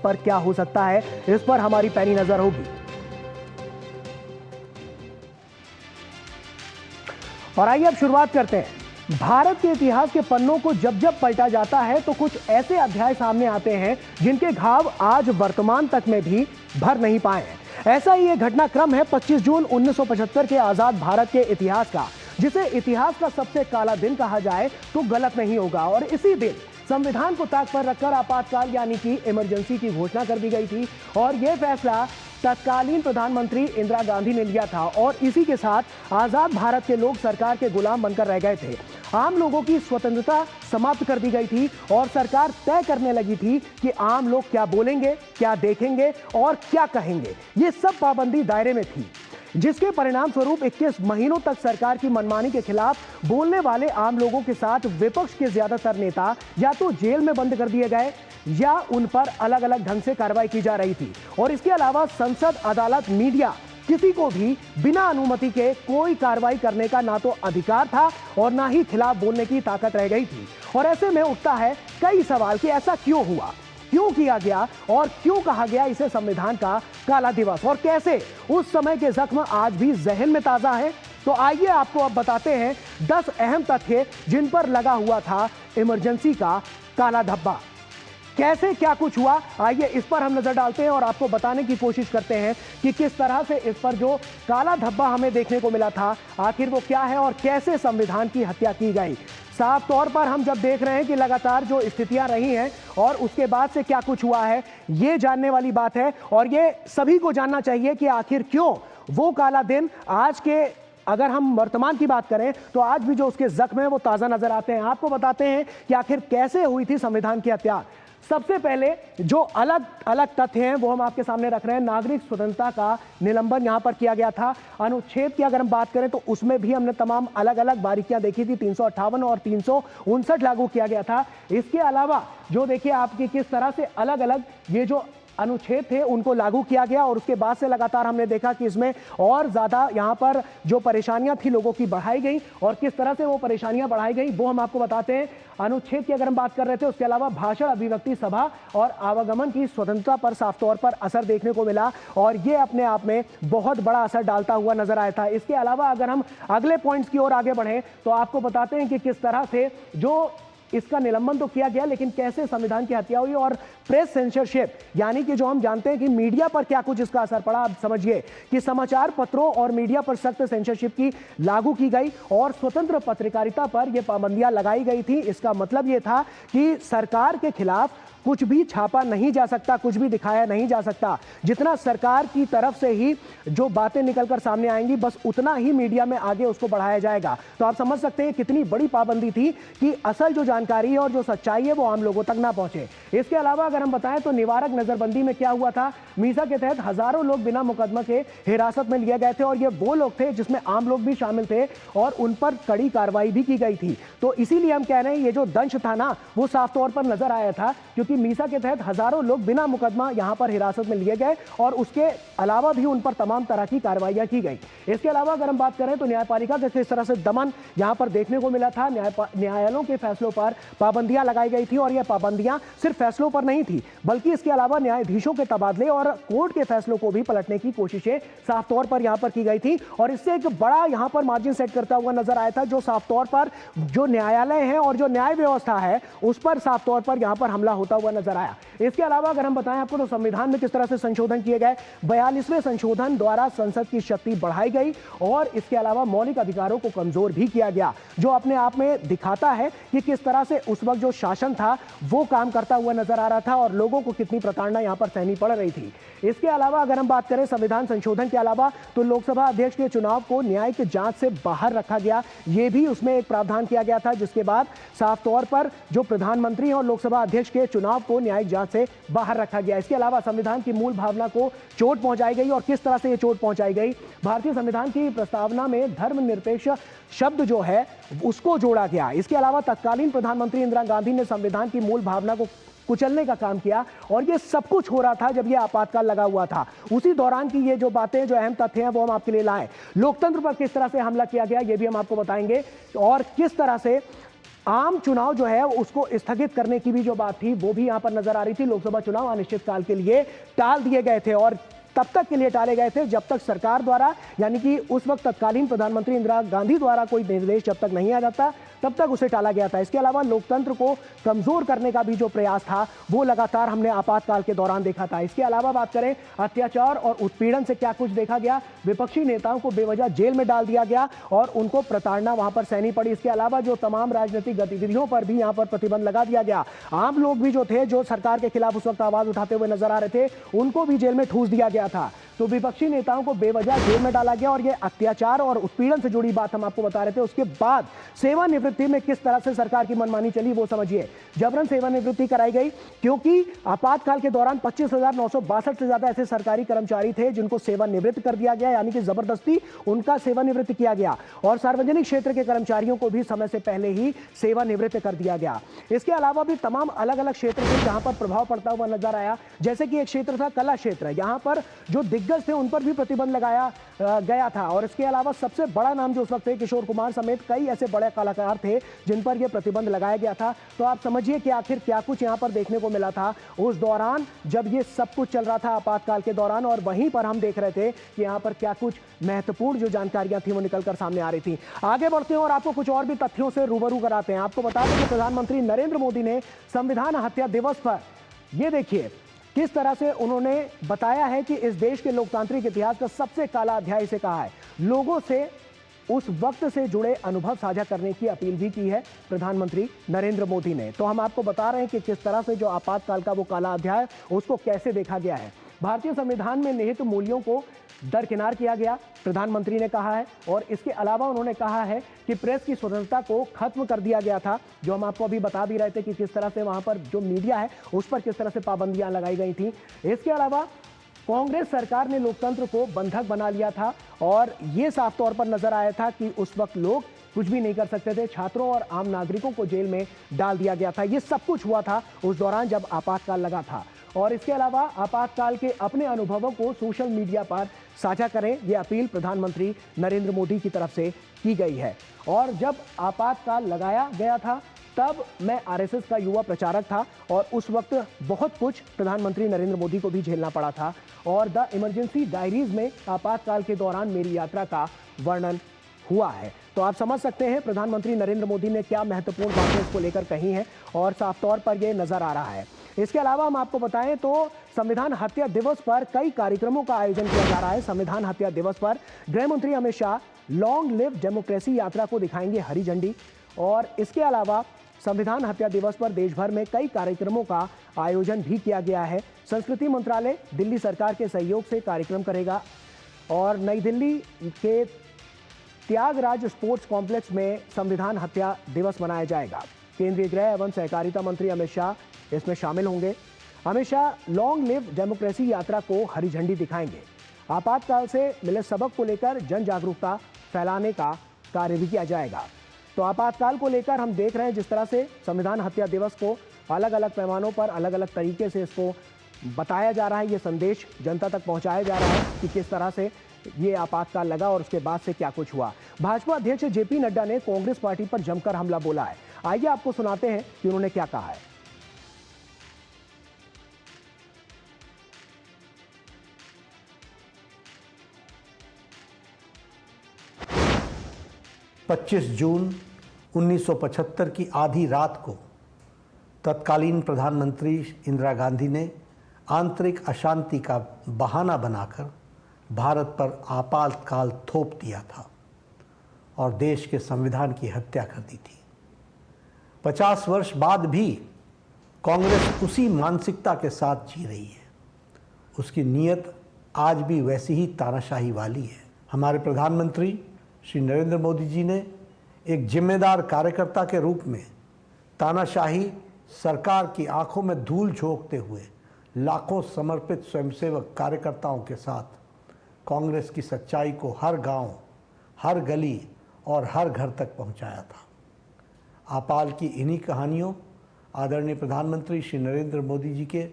पर क्या हो सकता है, इस पर हमारी पैनी नजर होगी। और आइए अब शुरुआत करते हैं। भारत के इतिहास के पन्नों को जब जब पलटा जाता है तो कुछ ऐसे अध्याय सामने आते हैं जिनके घाव आज वर्तमान तक में भी भर नहीं पाए हैं। ऐसा ही एक घटनाक्रम है 25 जून 1975 के आजाद भारत के इतिहास का, जिसे इतिहास का सबसे काला दिन कहा जाए तो गलत नहीं होगा। और इसी दिन संविधान को ताक पर रखकर आपातकाल यानी कि इमरजेंसी की घोषणा कर दी गई थी और यह फैसला तत्कालीन प्रधानमंत्री इंदिरा गांधी ने लिया था। और इसी के साथ आजाद भारत के लोग सरकार के गुलाम बनकर रह गए थे। आम लोगों की स्वतंत्रता समाप्त कर दी गई थी और सरकार तय करने लगी थी कि आम लोग क्या बोलेंगे, क्या देखेंगे और क्या कहेंगे। ये सब पाबंदी दायरे में थी, जिसके परिणाम स्वरूप 21 महीनों तक सरकार की मनमानी के खिलाफ बोलने वाले आम लोगों के साथ विपक्ष के ज्यादातर नेता या तो जेल में बंद कर दिए गए या उन पर अलग अलग ढंग से कार्रवाई की जा रही थी। और इसके अलावा संसद, अदालत, मीडिया, किसी को भी बिना अनुमति के कोई कार्रवाई करने का ना तो अधिकार था और ना ही खिलाफ बोलने की ताकत रह गई थी। और ऐसे में उठता है कई सवाल कि ऐसा क्यों हुआ, क्यों किया गया और क्यों कहा गया इसे संविधान का काला दिवस, और कैसे उस समय के जख्म आज भी जहन में ताजा है। तो आइए आपको अब बताते हैं 10 अहम तथ्य जिन पर लगा हुआ था इमरजेंसी का काला धब्बा। कैसे क्या कुछ हुआ, आइए इस पर हम नजर डालते हैं और आपको बताने की कोशिश करते हैं कि किस तरह से इस पर जो काला धब्बा हमें देखने को मिला था आखिर वो क्या है और कैसे संविधान की हत्या की गई। साफ तौर पर हम जब देख रहे हैं कि लगातार जो स्थितियां रही हैं और उसके बाद से क्या कुछ हुआ है, ये जानने वाली बात है। और ये सभी को जानना चाहिए कि आखिर क्यों वो काला दिन आज के, अगर हम वर्तमान की बात करें तो आज भी जो उसके जख्म है वो ताजा नजर आते हैं। आपको बताते हैं कि आखिर कैसे हुई थी संविधान की हत्या। सबसे पहले जो अलग अलग तथ्य हैं वो हम आपके सामने रख रहे हैं। नागरिक स्वतंत्रता का निलंबन यहां पर किया गया था। अनुच्छेद की अगर हम बात करें तो उसमें भी हमने तमाम अलग अलग बारीकियां देखी थी। 358 और 359 लागू किया गया था। इसके अलावा जो देखिए आपकी किस तरह से अलग अलग ये जो अनुच्छेद थे उनको लागू किया गया और उसके बाद से लगातार हमने देखा कि इसमें और ज्यादा यहां पर जो परेशानियां थी लोगों की बढ़ाई गई और किस तरह से वो परेशानियां बढ़ाई गई वो हम आपको बताते हैं। अनुच्छेद की अगर हम बात कर रहे थे उसके अलावा भाषण, अभिव्यक्ति, सभा और आवागमन की स्वतंत्रता पर साफ तौर पर असर देखने को मिला और ये अपने आप में बहुत बड़ा असर डालता हुआ नजर आया था। इसके अलावा अगर हम अगले पॉइंट्स की ओर आगे बढ़े तो आपको बताते हैं कि किस तरह से जो इसका निलंबन तो किया गया लेकिन कैसे संविधान की हत्या हुई। और प्रेस सेंसरशिप यानी कि जो हम जानते हैं कि मीडिया पर क्या कुछ इसका असर पड़ा। आप समझिए कि समाचार पत्रों और मीडिया पर सख्त सेंसरशिप की लागू की गई और स्वतंत्र पत्रकारिता पर यह पाबंदियां लगाई गई थी। इसका मतलब यह था कि सरकार के खिलाफ कुछ भी छापा नहीं जा सकता, कुछ भी दिखाया नहीं जा सकता। जितना सरकार की तरफ से ही जो बातें निकलकर सामने आएंगी बस उतना ही मीडिया में आगे उसको बढ़ाया जाएगा। तो आप समझ सकते हैं कितनी बड़ी पाबंदी थी कि असल जो जानकारी है और जो सच्चाई है वो आम लोगों तक ना पहुंचे। इसके अलावा अगर हम बताएं तो निवारक नजरबंदी में क्या हुआ था, मीसा के तहत हजारों लोग बिना मुकदमा के हिरासत में लिए गए थे और ये वो लोग थे जिसमें आम लोग भी शामिल थे और उन पर कड़ी कार्रवाई भी की गई थी। तो इसीलिए हम कह रहे हैं ये जो दंश था ना वो साफ तौर पर नजर आया था, क्योंकि मीसा के तहत हजारों लोग बिना मुकदमा यहां पर हिरासत में लिए गए और उसके अलावा भी उन पर तमाम तरह की कार्रवाइयां की गई। इसके अलावा अगर हम बात करें तो न्यायपालिका के किस तरह से दमन यहां पर देखने को मिला था। न्यायालयों के फैसलों पर पाबंदियां लगाई गई थी और यह पाबंदियां सिर्फ फैसलों पर नहीं थी बल्कि इसके अलावा न्यायाधीशों के तबादले और कोर्ट के फैसलों को भी पलटने की कोशिशें साफ तौर पर यहां पर की गई थी। और इससे एक बड़ा यहां पर मार्जिन सेट करता हुआ नजर आया था जो साफ तौर पर जो न्यायालय है और जो न्याय व्यवस्था है उस पर साफ तौर पर यहां पर हमला होता हुआ नजर आया। इसके अलावा अगर हम बताएं आपको तो संविधान में किस तरह से संशोधन किए गए। 42वें संशोधन द्वारा संसद की शक्ति बढ़ाई गई और इसके अलावा मौलिक अधिकारों को कमजोर भी किया गया, जो अपने आप में दिखाता है कि किस तरह से उस वक्त जो शासन था वो काम करता हुआ नजर आ रहा था और लोगों को कितनी प्रताड़ना यहां पर सहनी पड़ रही थी। इसके अलावा अगर हम बात करें संविधान संशोधन के अलावा तो लोकसभा अध्यक्ष के चुनाव को न्यायिक जांच से बाहर रखा गया। यह भी उसमें एक प्रावधान किया गया था जिसके बाद साफ तौर पर जो प्रधानमंत्री और लोकसभा अध्यक्ष के चुनाव को न्यायिक जांच से बाहर रखा गया। इसके अलावा संविधान की मूल भावना को चोट पहुंचाई गई और किस तरह से यह चोट पहुंचाई गई। भारतीय संविधान की प्रस्तावना में धर्मनिरपेक्ष शब्द जो है उसको जोड़ा गया। इसके अलावा तत्कालीन प्रधानमंत्री इंदिरा गांधी ने संविधान की मूल भावना को कुचलने का काम किया और ये सब कुछ हो रहा था जब ये आपातकाल लगा हुआ था। उसी दौरान की ये जो बातें, जो अहम तथ्य हैं वो हम आपके लिए लाए। लोकतंत्र पर किस तरह से हमला किया गया ये भी हम आपको बताएंगे और किस तरह से आम चुनाव जो है उसको स्थगित करने की भी जो बात थी वो भी यहां पर नजर आ रही थी। लोकसभा चुनाव अनिश्चितकाल के लिए टाल दिए गए थे और तब तक के लिए टाले गए थे जब तक सरकार द्वारा, यानी कि उस वक्त तत्कालीन प्रधानमंत्री इंदिरा गांधी द्वारा कोई निर्देश जब तक नहीं आ जाता तब तक उसे टाला गया था। इसके अलावा लोकतंत्र को कमजोर करने का भी जो प्रयास था वो लगातार हमने आपातकाल के दौरान देखा था। इसके अलावा बात करें अत्याचार और उत्पीड़न से क्या कुछ देखा गया, विपक्षी नेताओं को बेवजह जेल में डाल दिया गया और उनको प्रताड़ना वहां पर सहनी पड़ी। इसके अलावा जो तमाम राजनीतिक गतिविधियों पर भी यहां पर प्रतिबंध लगा दिया गया। आम लोग भी जो थे, जो सरकार के खिलाफ उस वक्त आवाज उठाते हुए नजर आ रहे थे, उनको भी जेल में ठूस दिया गया था। तो विपक्षी नेताओं को बेवजह जेल में डाला गया और ये अत्याचार और उत्पीड़न से जुड़ी बात हम आपको बता रहे थे। उसके बाद सेवानिवृत्ति में किस तरह से सरकार की मनमानी चली वो समझिए। जबरन सेवानिवृत्ति कराई गई क्योंकि आपातकाल के दौरान 25,962 से ज्यादा ऐसे सरकारी कर्मचारी थे जिनको सेवानिवृत्त कर दिया गया, यानी कि जबरदस्ती उनका सेवानिवृत्त किया गया और सार्वजनिक क्षेत्र के कर्मचारियों को भी समय से पहले ही सेवानिवृत्त कर दिया गया। इसके अलावा भी तमाम अलग अलग क्षेत्र थे जहां पर प्रभाव पड़ता हुआ नजर आया। जैसे कि एक क्षेत्र था कला क्षेत्र, यहां पर जो दिग्गज थे उन पर भी प्रतिबंध लगाया गया था और इसके अलावा सबसे बड़ा नाम जो उस वक्त थे, किशोर कुमार समेत कई ऐसे बड़े कलाकार थे जिन पर यह प्रतिबंध लगाया गया था। तो आप समझिए कि आखिर क्या कुछ यहां पर देखने को मिला था उस दौरान जब ये सब कुछ चल रहा था आपातकाल के दौरान, और वहीं पर हम देख रहे थे कि यहां पर क्या कुछ महत्वपूर्ण जो जानकारियां थी वो निकलकर सामने आ रही थी। आगे बढ़ते हैं और आपको कुछ और भी तथ्यों से रूबरू कराते हैं। आपको बता दें कि प्रधानमंत्री नरेंद्र मोदी ने संविधान हत्या दिवस पर ये देखिए किस तरह से उन्होंने बताया है कि इस देश के लोकतांत्रिक इतिहास का सबसे काला अध्याय इसे कहा है। लोगों से उस वक्त से जुड़े अनुभव साझा करने की अपील भी की है प्रधानमंत्री नरेंद्र मोदी ने। तो हम आपको बता रहे हैं कि किस तरह से जो आपातकाल का वो काला अध्याय उसको कैसे देखा गया है। भारतीय संविधान में निहित मूल्यों को दरकिनार किया गया, प्रधानमंत्री ने कहा है। और इसके अलावा उन्होंने कहा है कि प्रेस की स्वतंत्रता को खत्म कर दिया गया था, जो हम आपको अभी बता भी रहे थे कि किस तरह से वहां पर जो मीडिया है उस पर किस तरह से पाबंदियां लगाई गई थी। इसके अलावा कांग्रेस सरकार ने लोकतंत्र को बंधक बना लिया था और यह साफ तौर पर नजर आया था कि उस वक्त लोग कुछ भी नहीं कर सकते थे। छात्रों और आम नागरिकों को जेल में डाल दिया गया था। यह सब कुछ हुआ था उस दौरान जब आपातकाल लगा था। और इसके अलावा आपातकाल के अपने अनुभवों को सोशल मीडिया पर साझा करें, यह अपील प्रधानमंत्री नरेंद्र मोदी की तरफ से की गई है। और जब आपातकाल लगाया गया था तब मैं आरएसएस का युवा प्रचारक था और उस वक्त बहुत कुछ प्रधानमंत्री नरेंद्र मोदी को भी झेलना पड़ा था। और द इमरजेंसी डायरीज में आपातकाल के दौरान मेरी यात्रा का वर्णन हुआ है। तो आप समझ सकते हैं प्रधानमंत्री नरेंद्र मोदी ने क्या महत्वपूर्ण बातें इसको लेकर कही हैं और साफ तौर पर यह नजर आ रहा है। इसके अलावा हम आपको बताएं तो संविधान हत्या दिवस पर कई कार्यक्रमों का आयोजन किया जा रहा है। संविधान हत्या दिवस पर गृह मंत्री Amit Shah long live democracy यात्रा को दिखाएंगे हरी झंडी। और इसके अलावा संविधान हत्या दिवस पर देश भर में कई कार्यक्रमों का आयोजन भी किया गया है। संस्कृति मंत्रालय दिल्ली सरकार के सहयोग से कार्यक्रम करेगा और नई दिल्ली के त्यागराज स्पोर्ट्स कॉम्प्लेक्स में संविधान हत्या दिवस मनाया जाएगा। केंद्रीय गृह एवं सहकारिता मंत्री अमित शाह इसमें शामिल होंगे। Amit Shah long live democracy यात्रा को हरी झंडी दिखाएंगे। आपातकाल से मिले सबक को लेकर जन जागरूकता फैलाने का कार्य भी किया जाएगा। तो आपातकाल को लेकर हम देख रहे हैं जिस तरह से संविधान हत्या दिवस को अलग अलग पैमानों पर अलग अलग तरीके से इसको बताया जा रहा है, ये संदेश जनता तक पहुंचाया जा रहा है कि किस तरह से ये आपातकाल लगा और उसके बाद से क्या कुछ हुआ। भाजपा अध्यक्ष जेपी नड्डा ने कांग्रेस पार्टी पर जमकर हमला बोला है। आइए आपको सुनाते हैं कि उन्होंने क्या कहा है। 25 जून 1975 की आधी रात को तत्कालीन प्रधानमंत्री इंदिरा गांधी ने आंतरिक अशांति का बहाना बनाकर भारत पर आपातकाल थोप दिया था और देश के संविधान की हत्या कर दी थी। 50 वर्ष बाद भी कांग्रेस उसी मानसिकता के साथ जी रही है। उसकी नीयत आज भी वैसी ही तानाशाही वाली है। हमारे प्रधानमंत्री श्री नरेंद्र मोदी जी ने एक जिम्मेदार कार्यकर्ता के रूप में तानाशाही सरकार की आंखों में धूल झोंकते हुए लाखों समर्पित स्वयंसेवक कार्यकर्ताओं के साथ कांग्रेस की सच्चाई को हर गांव, हर गली और हर घर तक पहुंचाया था। आपाल की इन्हीं कहानियों आदरणीय प्रधानमंत्री श्री नरेंद्र मोदी जी के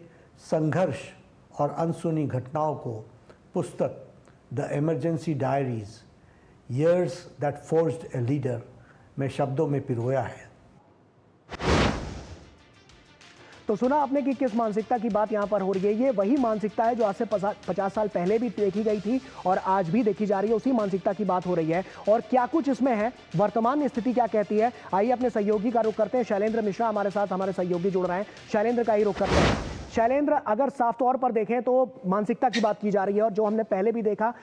संघर्ष और अनसुनी घटनाओं को पुस्तक the emergency diaries, years that forged a leader में शब्दों में पिरोया है। तो सुना आपने कि किस मानसिकता की बात यहां पर हो रही है। ये वही मानसिकता है जो आज से 50 साल पहले भी देखी गई थी और आज भी देखी जा रही है, उसी मानसिकता की बात हो रही है। और क्या कुछ इसमें है, वर्तमान स्थिति क्या कहती है, आइए अपने सहयोगी का रुख करते हैं। शैलेंद्र मिश्रा हमारे साथ, हमारे सहयोगी जुड़ रहे हैं। शैलेंद्र का ही रुख करते हैं। शैलेंद्र, अगर साफ तौर पर देखें तो मानसिकता की बात की जा रही है और जो हमने पहले भी देखा,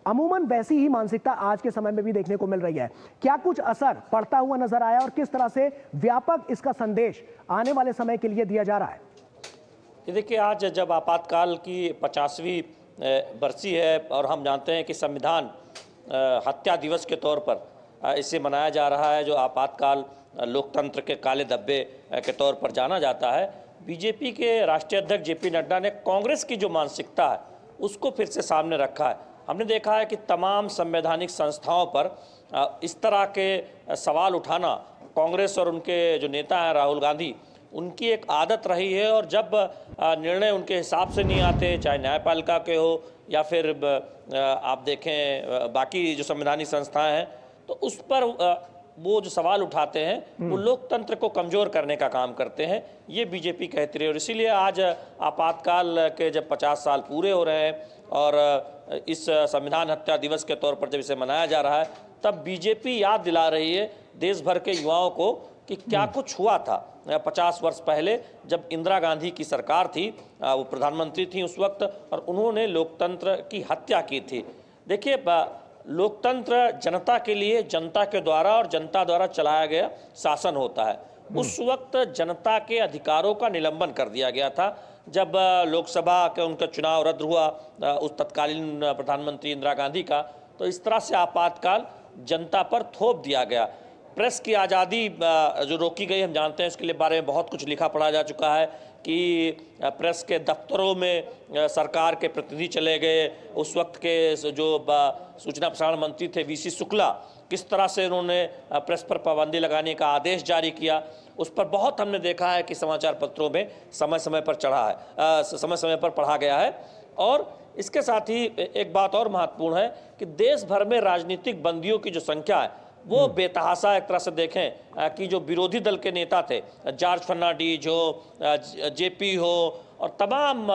अमूमन वैसी ही मानसिकता आज के समय में भी देखने को मिल रही है। क्या कुछ असर पड़ता हुआ नजर आया और किस तरह से व्यापक इसका संदेश आने वाले समय के लिए दिया जा रहा है? ये देखिए, आज जब आपातकाल की 50वीं बरसी है और हम जानते हैं कि संविधान हत्या दिवस के तौर पर इसे मनाया जा रहा है, जो आपातकाल लोकतंत्र के काले धब्बे के तौर पर जाना जाता है, बीजेपी के राष्ट्रीय अध्यक्ष जेपी नड्डा ने कांग्रेस की जो मानसिकता है उसको फिर से सामने रखा है। हमने देखा है कि तमाम संवैधानिक संस्थाओं पर इस तरह के सवाल उठाना कांग्रेस और उनके जो नेता हैं राहुल गांधी, उनकी एक आदत रही है। और जब निर्णय उनके हिसाब से नहीं आते, चाहे न्यायपालिका के हो या फिर आप देखें बाकी जो संवैधानिक संस्थाएं हैं, तो उस पर वो जो सवाल उठाते हैं वो लोकतंत्र को कमज़ोर करने का काम करते हैं। ये बीजेपी कहती रही और इसीलिए आज आपातकाल के जब 50 साल पूरे हो रहे हैं और इस संविधान हत्या दिवस के तौर पर जब इसे मनाया जा रहा है, तब बीजेपी याद दिला रही है देश भर के युवाओं को कि क्या कुछ हुआ था 50 वर्ष पहले, जब इंदिरा गांधी की सरकार थी, वो प्रधानमंत्री थी उस वक्त, और उन्होंने लोकतंत्र की हत्या की थी। देखिए, लोकतंत्र जनता के लिए, जनता के द्वारा और जनता द्वारा चलाया गया शासन होता है। उस वक्त जनता के अधिकारों का निलंबन कर दिया गया था जब लोकसभा का उनका चुनाव रद्द हुआ उस तत्कालीन प्रधानमंत्री इंदिरा गांधी का, तो इस तरह से आपातकाल जनता पर थोप दिया गया। प्रेस की आज़ादी जो रोकी गई, हम जानते हैं, इसके लिए बारे में बहुत कुछ लिखा पढ़ा जा चुका है कि प्रेस के दफ्तरों में सरकार के प्रतिनिधि चले गए। उस वक्त के जो सूचना प्रसारण मंत्री थे वीसी शुक्ला, किस तरह से उन्होंने प्रेस पर पाबंदी लगाने का आदेश जारी किया, उस पर बहुत हमने देखा है कि समाचार पत्रों में समय समय पर चढ़ा है, समय समय पर पढ़ा गया है। और इसके साथ ही एक बात और महत्वपूर्ण है कि देश भर में राजनीतिक बंदियों की जो संख्या है वो बेतहाशा, एक तरह से देखें कि जो विरोधी दल के नेता थे, जॉर्ज फर्नांडीज हो, जेपी हो और तमाम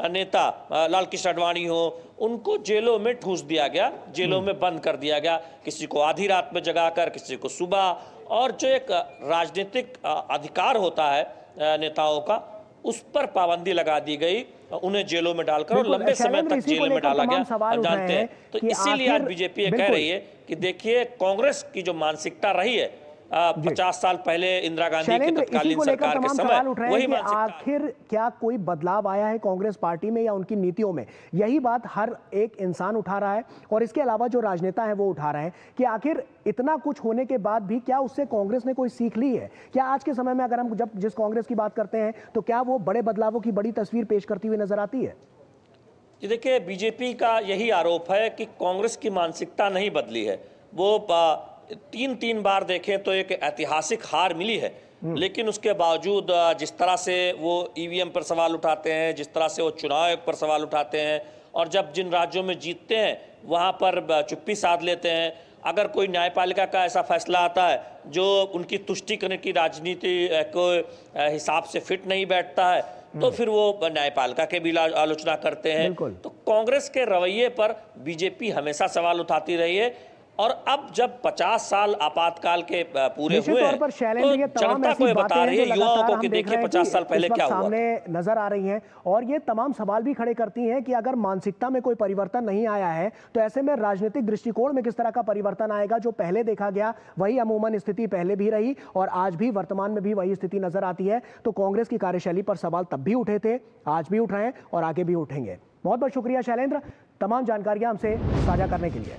नेता, लाल कृष्ण आडवाणी हो, उनको जेलों में ठूंस दिया गया, जेलों में बंद कर दिया गया, किसी को आधी रात में जगाकर, किसी को सुबह। और जो एक राजनीतिक अधिकार होता है नेताओं का, उस पर पाबंदी लगा दी गई, उन्हें जेलों में डालकर और लंबे समय तक जेल में डाला गया, हम जानते हैं। तो इसीलिए आज बीजेपी ये कह रही है कि देखिए, कांग्रेस की जो मानसिकता रही है 50 साल पहले इंदिरा गांधी की तत्कालीन सरकार के समय, वही मानसिकता। आखिर क्या कोई बदलाव आया है कांग्रेस पार्टी में या उनकी नीतियों में? यही बात हर एक इंसान उठा रहा है और इसके अलावा जो राजनेता है वो उठा रहे हैं कि आखिर इतना कुछ होने के बाद भी क्या उससे कांग्रेस ने कोई सीख ली है? क्या आज के समय में अगर हम जब जिस कांग्रेस की बात करते हैं तो क्या वो बड़े बदलावों की बड़ी तस्वीर पेश करती हुई नजर आती है? ये देखिए, बीजेपी का यही आरोप है कि कांग्रेस की मानसिकता नहीं बदली है। वो तीन बार देखें तो एक ऐतिहासिक हार मिली है, लेकिन उसके बावजूद जिस तरह से वो ईवीएम पर सवाल उठाते हैं, जिस तरह से वो चुनाव आयोग पर सवाल उठाते हैं, और जब जिन राज्यों में जीतते हैं वहाँ पर चुप्पी साध लेते हैं। अगर कोई न्यायपालिका का ऐसा फैसला आता है जो उनकी तुष्टि करने की राजनीति को हिसाब से फिट नहीं बैठता है, तो फिर वो न्यायपालिका के भी आलोचना करते हैं। तो कांग्रेस के रवैये पर बीजेपी हमेशा सवाल उठाती रही है। और अब जब 50 साल आपातकाल के पूरे हुए हैं, तो जनता को बता रही है, युवाओं को, कि देखिए 50 साल पहले क्या हुआ, सामने नजर आ रही हैं। और ये तमाम सवाल भी खड़े करती हैं कि अगर मानसिकता में कोई परिवर्तन नहीं आया है तो ऐसे में राजनीतिक दृष्टिकोण में किस तरह का परिवर्तन आएगा? जो पहले देखा गया वही अमूमन स्थिति पहले भी रही और आज भी वर्तमान में भी वही स्थिति नजर आती है। तो कांग्रेस की कार्यशैली पर सवाल तब भी उठे थे, आज भी उठ रहे हैं और आगे भी उठेंगे। बहुत बहुत शुक्रिया शैलेंद्र, तमाम जानकारियां हमसे साझा करने के लिए।